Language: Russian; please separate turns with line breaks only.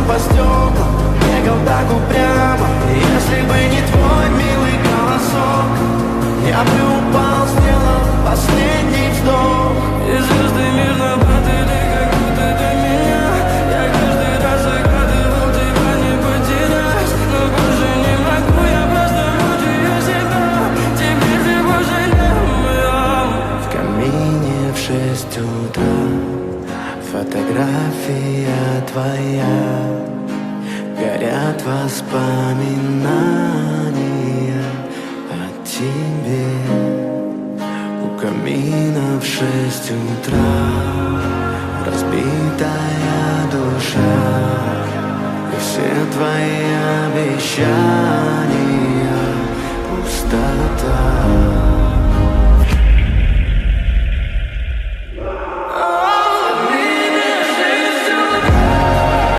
по стеклам, бегал так упрямо. Если бы не твой милый голосок, я бы упал, сделал последний вздох. И звезды мирно падали, как будто до меня. Я каждый раз загадывал тебя не потерять, но больше не могу, я просто мучаю себя. Теперь ты больше не моя. В камине в 6 утра фотография твоя, горят воспоминания о тебе. У камина в 6 утра разбитая душа, и все твои обещания пустота.